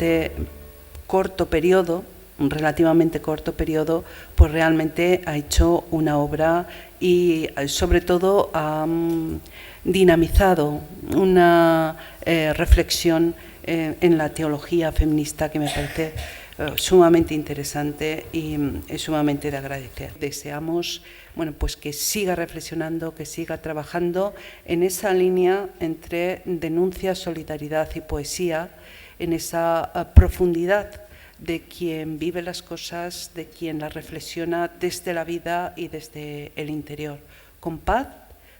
este corto periodo, un relativamente corto periodo, pues realmente ha hecho una obra y sobre todo ha dinamizado una reflexión en la teología feminista que me parece sumamente interesante y sumamente de agradecer. Deseamos pues que siga reflexionando, que siga trabajando en esa línea entre denuncia, solidaridad y poesía, en esa profundidad de quien vive las cosas, de quien las reflexiona desde la vida y desde el interior, con paz,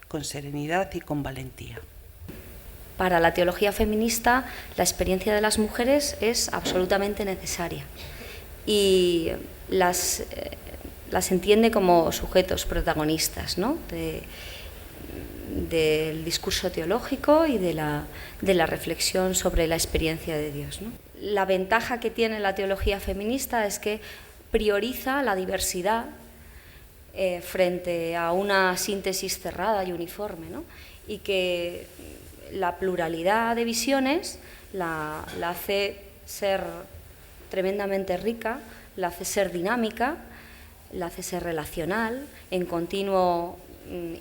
con serenidad y con valentía. Para la teología feminista, la experiencia de las mujeres es absolutamente necesaria y las entiende como sujetos protagonistas, ¿no?, del discurso teológico y de la reflexión sobre la experiencia de Dios, ¿no? La ventaja que tiene la teología feminista es que prioriza la diversidad frente a una síntesis cerrada y uniforme, ¿no?, y que la pluralidad de visiones la hace ser tremendamente rica, la hace ser dinámica, la hace ser relacional, en continuo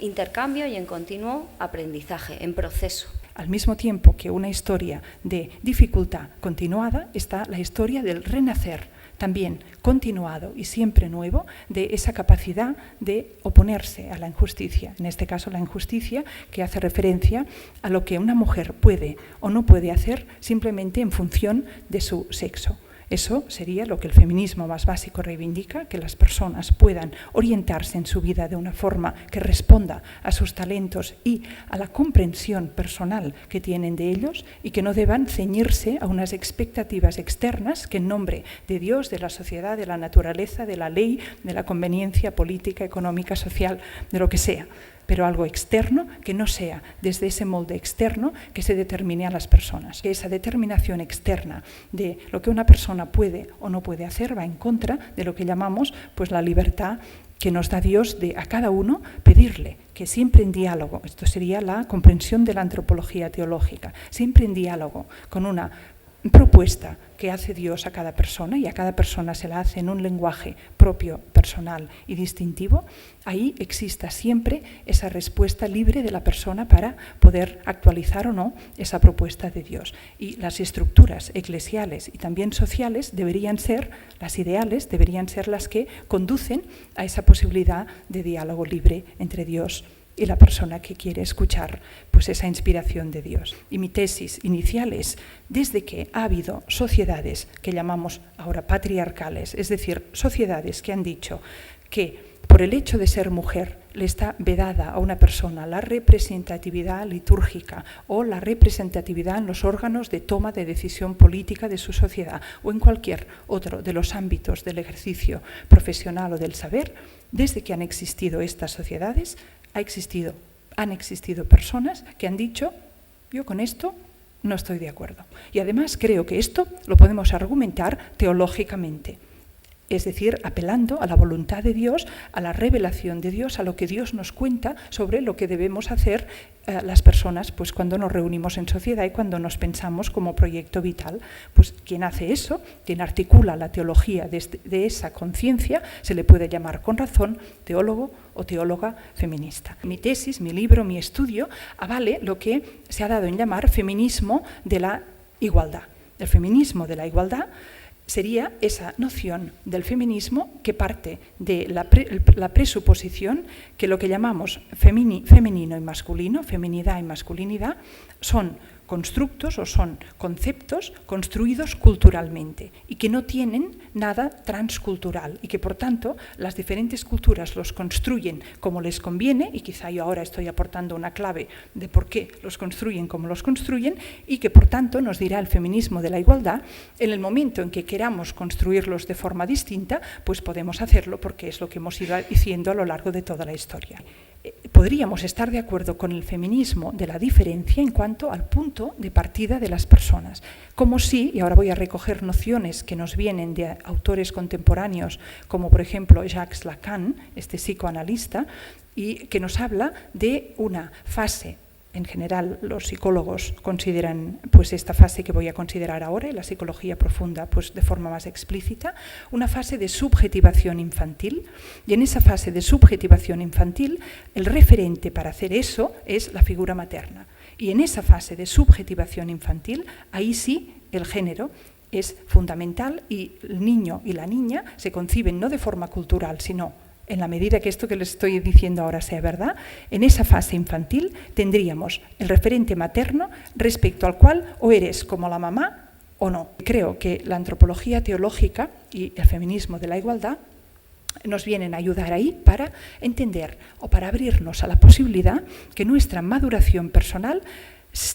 intercambio y en continuo aprendizaje, en proceso. Al mismo tiempo que una historia de dificultad continuada está la historia del renacer, también continuado y siempre nuevo, de esa capacidad de oponerse a la injusticia, en este caso la injusticia que hace referencia a lo que una mujer puede o no puede hacer simplemente en función de su sexo. Eso sería lo que el feminismo más básico reivindica, que las personas puedan orientarse en su vida de una forma que responda a sus talentos y a la comprensión personal que tienen de ellos y que no deban ceñirse a unas expectativas externas que en nombre de Dios, de la sociedad, de la naturaleza, de la ley, de la conveniencia política, económica, social, de lo que sea, pero algo externo que no sea desde ese molde externo que se determine a las personas. Que esa determinación externa de lo que una persona puede o no puede hacer va en contra de lo que llamamos pues la libertad que nos da Dios de a cada uno pedirle que siempre en diálogo, esto sería la comprensión de la antropología teológica, siempre en diálogo con una propuesta que hace Dios a cada persona y a cada persona se la hace en un lenguaje propio, personal y distintivo, ahí exista siempre esa respuesta libre de la persona para poder actualizar o no esa propuesta de Dios. Y las estructuras eclesiales y también sociales deberían ser, las ideales, deberían ser las que conducen a esa posibilidad de diálogo libre entre Dios y la persona que quiere escuchar pues esa inspiración de Dios. Y mi tesis inicial es, desde que ha habido sociedades que llamamos ahora patriarcales, es decir, sociedades que han dicho que por el hecho de ser mujer le está vedada a una persona la representatividad litúrgica o la representatividad en los órganos de toma de decisión política de su sociedad o en cualquier otro de los ámbitos del ejercicio profesional o del saber, desde que han existido estas sociedades, han existido personas que han dicho, yo con esto no estoy de acuerdo. Y además creo que esto lo podemos argumentar teológicamente, es decir, apelando a la voluntad de Dios, a la revelación de Dios, a lo que Dios nos cuenta sobre lo que debemos hacer las personas pues, cuando nos reunimos en sociedad y cuando nos pensamos como proyecto vital. Pues quien hace eso, quien articula la teología de esa conciencia, se le puede llamar con razón teólogo o teóloga feminista. Mi tesis, mi libro, mi estudio avale lo que se ha dado en llamar feminismo de la igualdad. El feminismo de la igualdad sería esa noción del feminismo que parte de la presuposición que lo que llamamos femenino y masculino, feminidad y masculinidad, son constructos o son conceptos construidos culturalmente y que no tienen nada transcultural y que por tanto las diferentes culturas los construyen como les conviene, y quizá yo ahora estoy aportando una clave de por qué los construyen como los construyen, y que por tanto nos dirá el feminismo de la igualdad, en el momento en que queramos construirlos de forma distinta, pues podemos hacerlo porque es lo que hemos ido diciendo a lo largo de toda la historia. Podríamos estar de acuerdo con el feminismo de la diferencia en cuanto al punto de partida de las personas, como si, y ahora voy a recoger nociones que nos vienen de autores contemporáneos, como por ejemplo Jacques Lacan, este psicoanalista, y que nos habla de una fase en general los psicólogos consideran pues esta fase que voy a considerar ahora, y la psicología profunda pues de forma más explícita, una fase de subjetivación infantil, y en esa fase de subjetivación infantil el referente para hacer eso es la figura materna. Y en esa fase de subjetivación infantil, ahí sí el género es fundamental y el niño y la niña se conciben no de forma cultural, sino en la medida que esto que les estoy diciendo ahora sea verdad, en esa fase infantil tendríamos el referente materno respecto al cual o eres como la mamá o no. Creo que la antropología teológica y el feminismo de la igualdad nos vienen a ayudar ahí para entender o para abrirnos a la posibilidad que nuestra maduración personal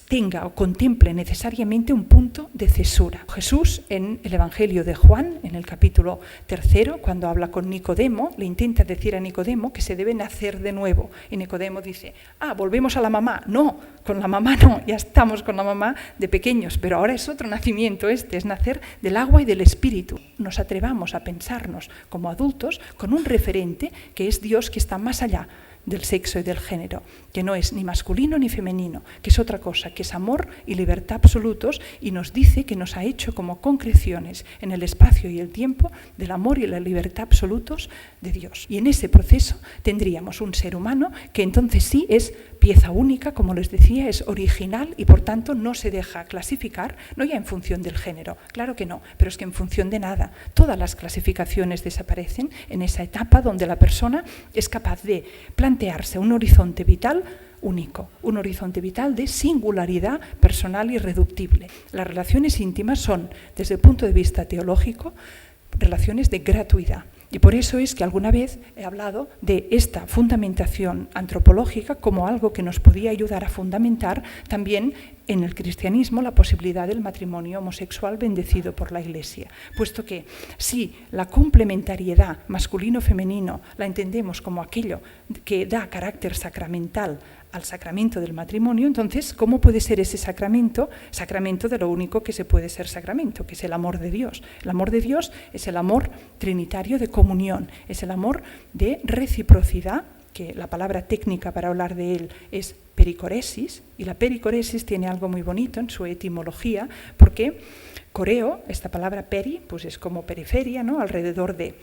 tenga o contemple necesariamente un punto de cesura. Jesús en el Evangelio de Juan, en el capítulo 3, cuando habla con Nicodemo, le intenta decir a Nicodemo que se debe nacer de nuevo. Y Nicodemo dice, volvemos a la mamá. No, con la mamá no, ya estamos con la mamá de pequeños, pero ahora es otro nacimiento es nacer del agua y del espíritu. Nos atrevamos a pensarnos como adultos con un referente que es Dios, que está más allá del sexo y del género, que no es ni masculino ni femenino, que es otra cosa, que es amor y libertad absolutos, y nos dice que nos ha hecho como concreciones en el espacio y el tiempo del amor y la libertad absolutos de Dios. Y en ese proceso tendríamos un ser humano que entonces sí es pieza única, como les decía, es original y por tanto no se deja clasificar, no ya en función del género, claro que no, pero es que en función de nada. Todas las clasificaciones desaparecen en esa etapa donde la persona es capaz de plantearse un horizonte vital único, un horizonte vital de singularidad personal irreductible. Las relaciones íntimas son, desde el punto de vista teológico, relaciones de gratuidad. Y por eso es que alguna vez he hablado de esta fundamentación antropológica como algo que nos podía ayudar a fundamentar también en el cristianismo la posibilidad del matrimonio homosexual bendecido por la Iglesia, puesto que si la complementariedad masculino-femenino la entendemos como aquello que da carácter sacramental al sacramento del matrimonio, entonces, ¿cómo puede ser ese sacramento? Sacramento de lo único que se puede ser sacramento, que es el amor de Dios. El amor de Dios es el amor trinitario de comunión, es el amor de reciprocidad, que la palabra técnica para hablar de él es pericoresis, y la pericoresis tiene algo muy bonito en su etimología, porque coreo, esta palabra peri, pues es como periferia, ¿no? Alrededor de.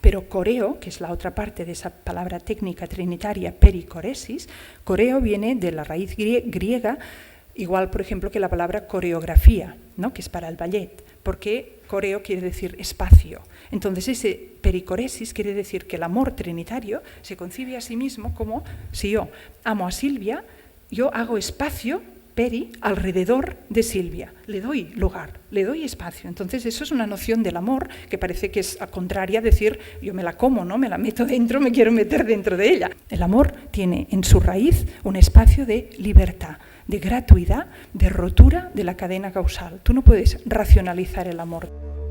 Pero coreo, que es la otra parte de esa palabra técnica trinitaria, pericoresis, coreo viene de la raíz griega, igual, por ejemplo, que la palabra coreografía, ¿no? Que es para el ballet, porque coreo quiere decir espacio. Entonces, ese pericoresis quiere decir que el amor trinitario se concibe a sí mismo como, si yo amo a Silvia, yo hago espacio, peri, alrededor de Silvia. Le doy lugar, le doy espacio. Entonces, eso es una noción del amor que parece que es contraria a decir, yo me la como, ¿no? Me la meto dentro, me quiero meter dentro de ella. El amor tiene en su raíz un espacio de libertad, de gratuidad, de rotura de la cadena causal. Tú no puedes racionalizar el amor.